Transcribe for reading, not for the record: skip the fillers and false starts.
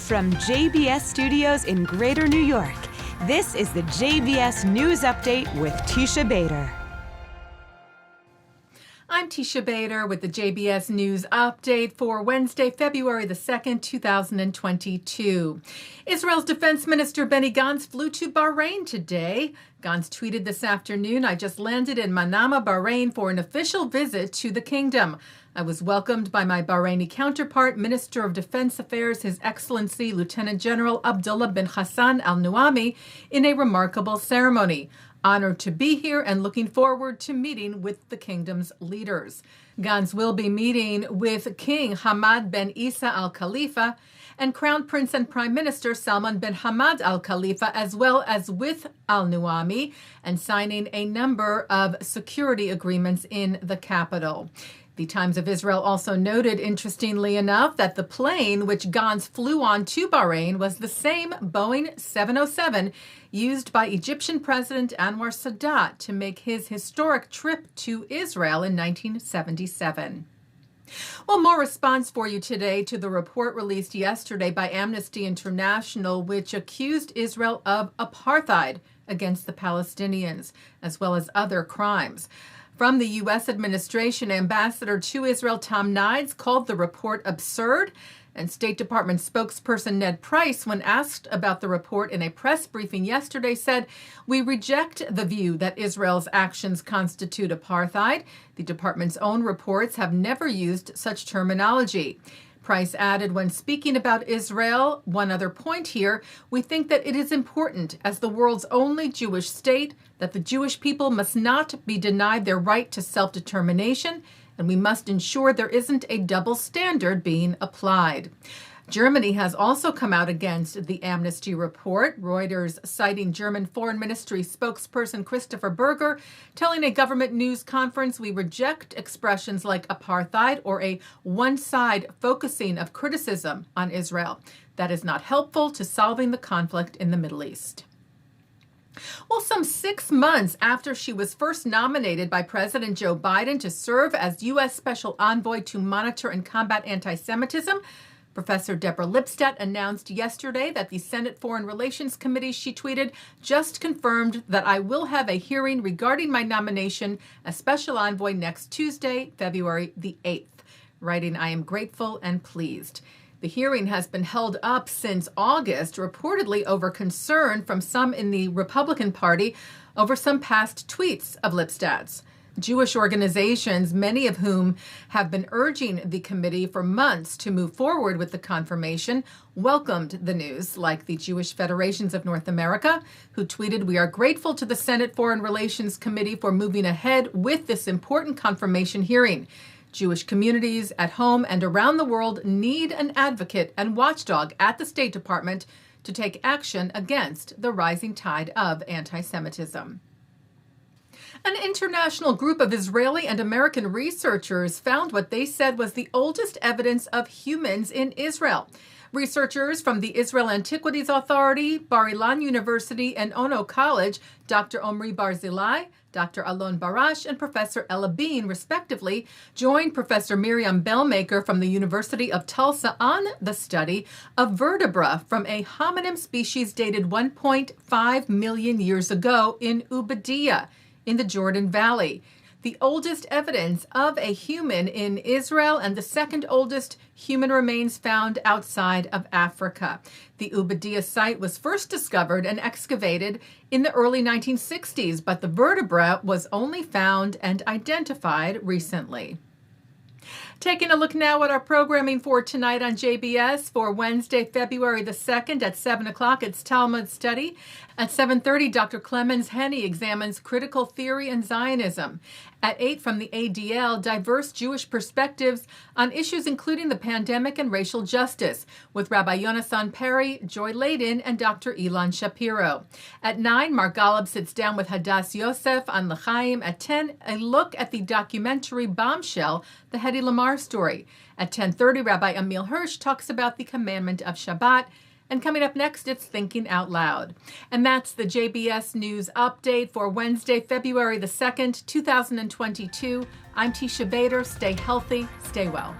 From JBS Studios in Greater New York, this is the JBS News Update with Teisha Bader. I'm Teisha Bader with the JBS News Update for Wednesday, February the 2nd, 2022. Israel's Defense Minister Benny Gantz flew to Bahrain today. Gantz tweeted this afternoon, "I just landed in Manama, Bahrain for an official visit to the kingdom. I was welcomed by my Bahraini counterpart, Minister of Defense Affairs, His Excellency Lieutenant General Abdullah bin Hassan al-Nuami, in a remarkable ceremony. Honored to be here and looking forward to meeting with the kingdom's leaders." Gantz will be meeting with King Hamad bin Isa Al Khalifa and Crown Prince and Prime Minister Salman bin Hamad Al Khalifa, as well as with al-Nuami, and signing a number of security agreements in the capital. The Times of Israel also noted, interestingly enough, that the plane which Gantz flew on to Bahrain was the same Boeing 707 used by Egyptian President Anwar Sadat to make his historic trip to Israel in 1977. Well, more response for you today to the report released yesterday by Amnesty International, which accused Israel of apartheid against the Palestinians, as well as other crimes. From the U.S. administration, Ambassador to Israel Tom Nides called the report absurd, and State Department spokesperson Ned Price, when asked about the report in a press briefing yesterday, said, "We reject the view that Israel's actions constitute apartheid. The department's own reports have never used such terminology." Price added, when speaking about Israel, one other point here, "We think that it is important, as the world's only Jewish state, that the Jewish people must not be denied their right to self-determination, and we must ensure there isn't a double standard being applied." Germany has also come out against the Amnesty report. Reuters citing German Foreign Ministry spokesperson Christopher Berger, telling a government news conference, "We reject expressions like apartheid or a one-side focusing of criticism on Israel. That is not helpful to solving the conflict in the Middle East." Well, some 6 months after she was first nominated by President Joe Biden to serve as U.S. Special Envoy to monitor and combat anti-Semitism, Professor Deborah Lipstadt announced yesterday that the Senate Foreign Relations Committee, she tweeted, "just confirmed that I will have a hearing regarding my nomination as Special Envoy next Tuesday, February the 8th. Writing, I am grateful and pleased." The hearing has been held up since August, reportedly over concern from some in the Republican Party over some past tweets of Lipstadt's. Jewish organizations, many of whom have been urging the committee for months to move forward with the confirmation, welcomed the news, like the Jewish Federations of North America, who tweeted, "We are grateful to the Senate Foreign Relations Committee for moving ahead with this important confirmation hearing. Jewish communities at home and around the world need an advocate and watchdog at the State Department to take action against the rising tide of anti-Semitism." An international group of Israeli and American researchers found what they said was the oldest evidence of humans in Israel. Researchers from the Israel Antiquities Authority, Bar Ilan University, and Ono College, Dr. Omri Barzilai, Dr. Alon Barash, and Professor Ella Bean, respectively, joined Professor Miriam Bellmaker from the University of Tulsa on the study of vertebra from a hominin species dated 1.5 million years ago in Ubudiyah, in the Jordan Valley. The oldest evidence of a human in Israel and the second oldest human remains found outside of Africa. The Ubudiyah site was first discovered and excavated in the early 1960s, but the vertebra was only found and identified recently. Taking a look now at our programming for tonight on JBS for Wednesday, February the 2nd at 7 o'clock, it's Talmud Study. At 7:30, Dr. Clemens Heni examines critical theory and Zionism. At 8 from the ADL, diverse Jewish perspectives on issues including the pandemic and racial justice with Rabbi Yonason Perry, Joy Ladin, and Dr. Ilan Shapiro. At 9, Mark Golub sits down with Hadas Yosef on L'chaim. At 10, a look at the documentary Bombshell, the Heddy Lammar story. At 10:30, Rabbi Ammiel Hirsch talks about the commandment of Shabbat. And coming up next, it's Thinking Out Loud. And that's the JBS News Update for Wednesday, February the 2nd, 2022. I'm Teisha Bader. Stay healthy, stay well.